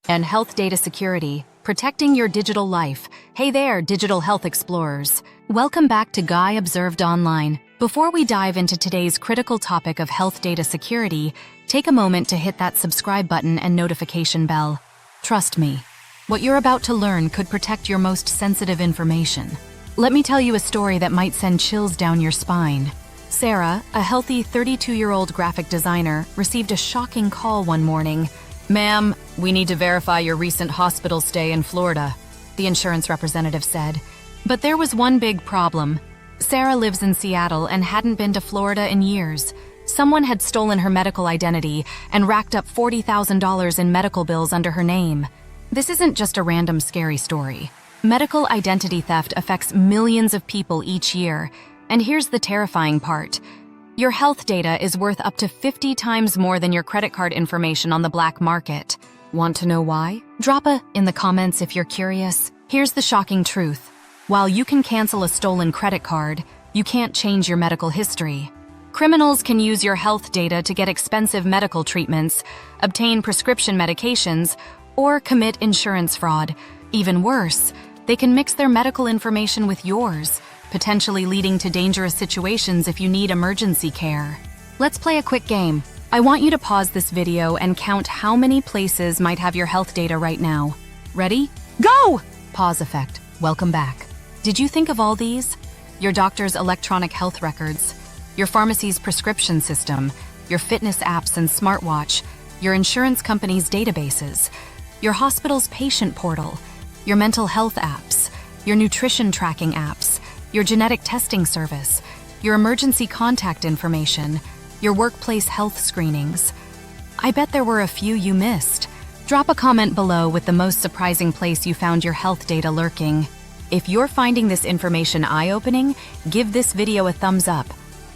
and Health Data Security, protecting your digital life. Hey there, digital health explorers. Welcome back to Guy Observed Online. Before we dive into today's critical topic of health data security, take a moment to hit that subscribe button and notification bell. Trust me, what you're about to learn could protect your most sensitive information. Let me tell you a story that might send chills down your spine. Sarah, a healthy 32-year-old graphic designer, received a shocking call one morning. "Ma'am, we need to verify your recent hospital stay in Florida," the insurance representative said. But there was one big problem. Sarah lives in Seattle and hadn't been to Florida in years. Someone had stolen her medical identity and racked up $40,000 in medical bills under her name. This isn't just a random scary story. Medical identity theft affects millions of people each year. And here's the terrifying part. Your health data is worth up to 50 times more than your credit card information on the black market. Want to know why? Drop a in the comments if you're curious. Here's the shocking truth. While you can cancel a stolen credit card, you can't change your medical history. Criminals can use your health data to get expensive medical treatments, obtain prescription medications, or commit insurance fraud. Even worse, they can mix their medical information with yours, potentially leading to dangerous situations if you need emergency care. Let's play a quick game. I want you to pause this video and count how many places might have your health data right now. Ready? Go! Pause effect. Welcome back. Did you think of all these? Your doctor's electronic health records, your pharmacy's prescription system, your fitness apps and smartwatch, your insurance company's databases, your hospital's patient portal, your mental health apps, your nutrition tracking apps, your genetic testing service, your emergency contact information, your workplace health screenings. I bet there were a few you missed. Drop a comment below with the most surprising place you found your health data lurking. If you're finding this information eye-opening, give this video a thumbs up.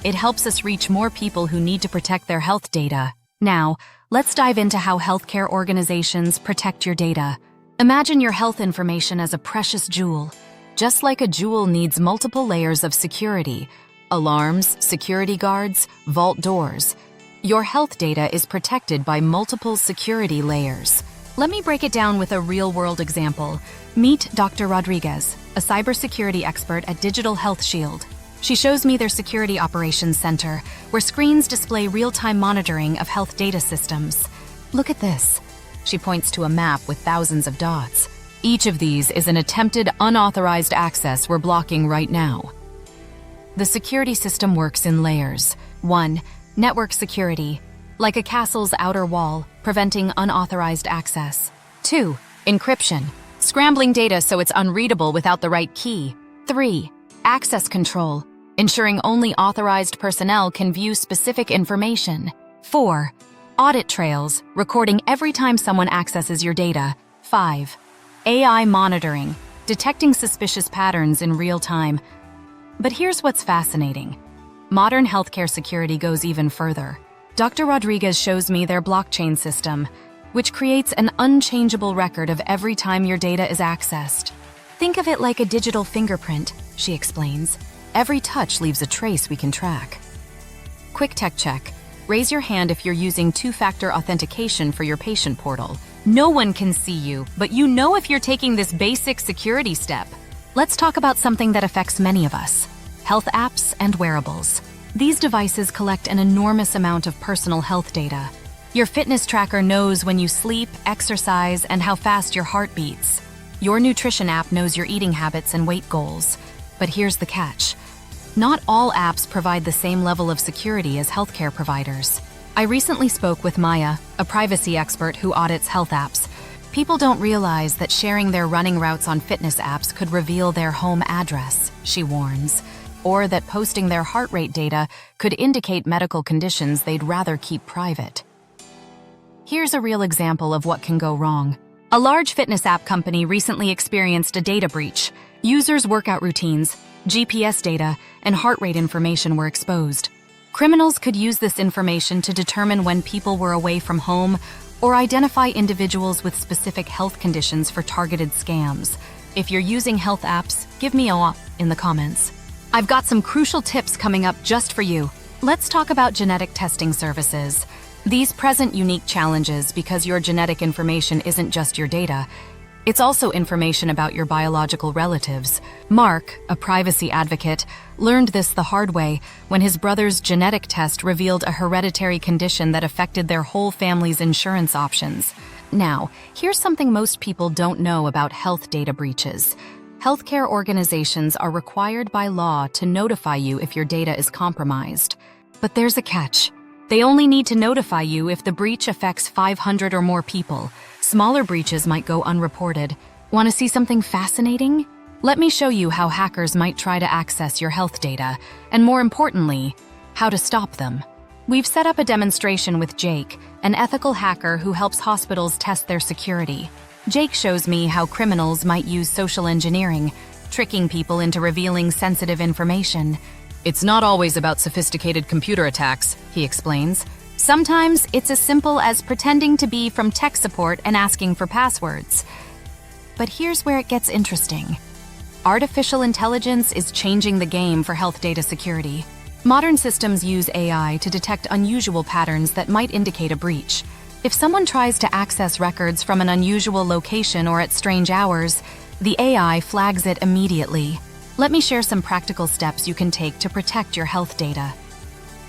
It helps us reach more people who need to protect their health data. Now, let's dive into how healthcare organizations protect your data. Imagine your health information as a precious jewel. Just like a jewel needs multiple layers of security, alarms, security guards, vault doors, your health data is protected by multiple security layers. Let me break it down with a real-world example. Meet Dr. Rodriguez, a cybersecurity expert at Digital Health Shield. She shows me their security operations center, where screens display real-time monitoring of health data systems. Look at this. She points to a map with thousands of dots. Each of these is an attempted unauthorized access we're blocking right now. The security system works in layers. 1. Network security, like a castle's outer wall, preventing unauthorized access. 2. Encryption, scrambling data so it's unreadable without the right key. 3. Access control, ensuring only authorized personnel can view specific information. 4. Audit trails, recording every time someone accesses your data. 5. AI monitoring, detecting suspicious patterns in real time. But here's what's fascinating. Modern healthcare security goes even further. Dr. Rodriguez shows me their blockchain system, which creates an unchangeable record of every time your data is accessed. Think of it like a digital fingerprint, she explains. Every touch leaves a trace we can track. Quick tech check. Raise your hand if you're using two-factor authentication for your patient portal. No one can see you, but you know if you're taking this basic security step. Let's talk about something that affects many of us: health apps and wearables. These devices collect an enormous amount of personal health data. Your fitness tracker knows when you sleep, exercise, and how fast your heart beats. Your nutrition app knows your eating habits and weight goals. But here's the catch. Not all apps provide the same level of security as healthcare providers. I recently spoke with Maya, a privacy expert who audits health apps. People don't realize that sharing their running routes on fitness apps could reveal their home address, she warns, or that posting their heart rate data could indicate medical conditions they'd rather keep private. Here's a real example of what can go wrong. A large fitness app company recently experienced a data breach. Users' workout routines, GPS data, and heart rate information were exposed. Criminals could use this information to determine when people were away from home or identify individuals with specific health conditions for targeted scams. If you're using health apps, give me a in the comments. I've got some crucial tips coming up just for you. Let's talk about genetic testing services. These present unique challenges because your genetic information isn't just your data, it's also information about your biological relatives. Mark, a privacy advocate, learned this the hard way when his brother's genetic test revealed a hereditary condition that affected their whole family's insurance options. Now, here's something most people don't know about health data breaches. Healthcare organizations are required by law to notify you if your data is compromised. But there's a catch. They only need to notify you if the breach affects 500 or more people. Smaller breaches might go unreported. Want to see something fascinating? Let me show you how hackers might try to access your health data, and more importantly, how to stop them. We've set up a demonstration with Jake, an ethical hacker who helps hospitals test their security. Jake shows me how criminals might use social engineering, tricking people into revealing sensitive information. It's not always about sophisticated computer attacks, he explains. Sometimes it's as simple as pretending to be from tech support and asking for passwords. But here's where it gets interesting. Artificial intelligence is changing the game for health data security. Modern systems use AI to detect unusual patterns that might indicate a breach. If someone tries to access records from an unusual location or at strange hours, the AI flags it immediately. Let me share some practical steps you can take to protect your health data.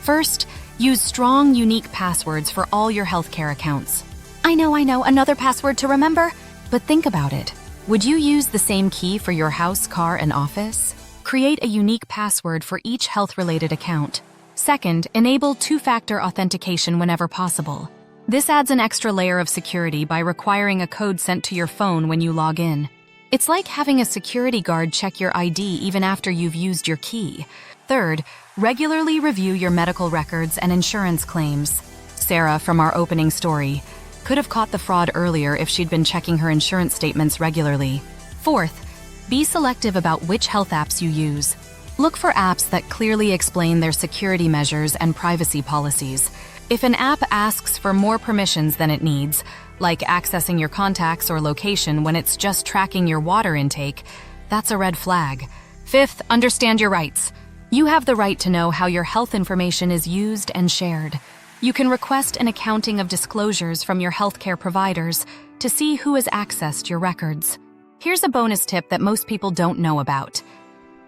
First, use strong, unique passwords for all your healthcare accounts. I know, another password to remember. But think about it. Would you use the same key for your house, car, and office? Create a unique password for each health-related account. Second, enable two-factor authentication whenever possible. This adds an extra layer of security by requiring a code sent to your phone when you log in. It's like having a security guard check your ID even after you've used your key. Third, regularly review your medical records and insurance claims. Sarah, from our opening story, could have caught the fraud earlier if she'd been checking her insurance statements regularly. Fourth, be selective about which health apps you use. Look for apps that clearly explain their security measures and privacy policies. If an app asks for more permissions than it needs, like accessing your contacts or location when it's just tracking your water intake, that's a red flag. Fifth, understand your rights. You have the right to know how your health information is used and shared. You can request an accounting of disclosures from your healthcare providers to see who has accessed your records. Here's a bonus tip that most people don't know about.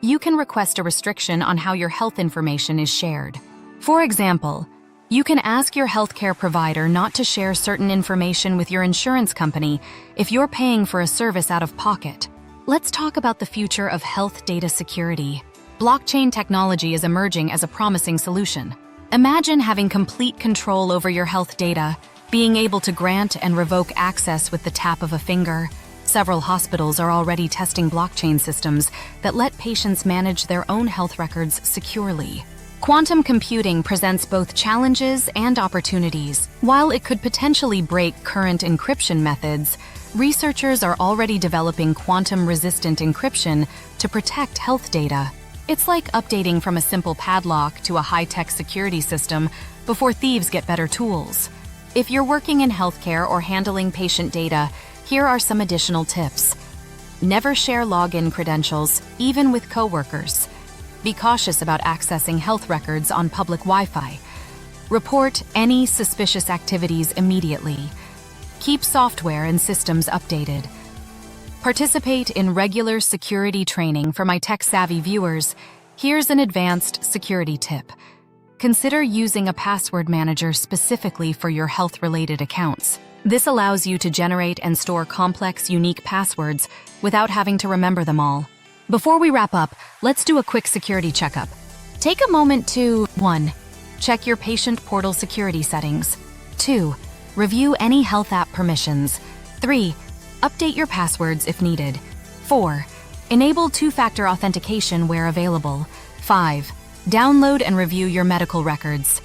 You can request a restriction on how your health information is shared. For example, you can ask your healthcare provider not to share certain information with your insurance company if you're paying for a service out of pocket. Let's talk about the future of health data security. Blockchain technology is emerging as a promising solution. Imagine having complete control over your health data, being able to grant and revoke access with the tap of a finger. Several hospitals are already testing blockchain systems that let patients manage their own health records securely. Quantum computing presents both challenges and opportunities. While it could potentially break current encryption methods, researchers are already developing quantum-resistant encryption to protect health data. It's like updating from a simple padlock to a high-tech security system before thieves get better tools. If you're working in healthcare or handling patient data, here are some additional tips. Never share login credentials, even with coworkers. Be cautious about accessing health records on public Wi-Fi. Report any suspicious activities immediately. Keep software and systems updated. Participate in regular security training. For my tech-savvy viewers, here's an advanced security tip. Consider using a password manager specifically for your health-related accounts. This allows you to generate and store complex, unique passwords without having to remember them all. Before we wrap up, let's do a quick security checkup. Take a moment to 1. Check your patient portal security settings. 2. Review any health app permissions. 3. Update your passwords if needed. 4. Enable two-factor authentication where available. 5. Download and review your medical records.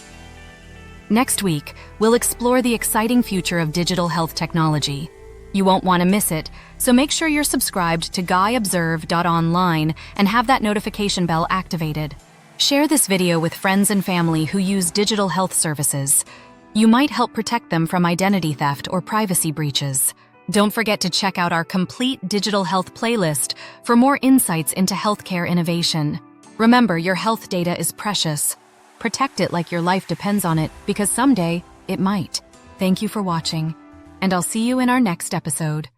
Next week, we'll explore the exciting future of digital health technology. You won't want to miss it, so make sure you're subscribed to GuyObserve.online and have that notification bell activated. Share this video with friends and family who use digital health services. You might help protect them from identity theft or privacy breaches. Don't forget to check out our complete digital health playlist for more insights into healthcare innovation. Remember, your health data is precious. Protect it like your life depends on it, because someday, It might. Thank you for watching, and I'll see you in our next episode.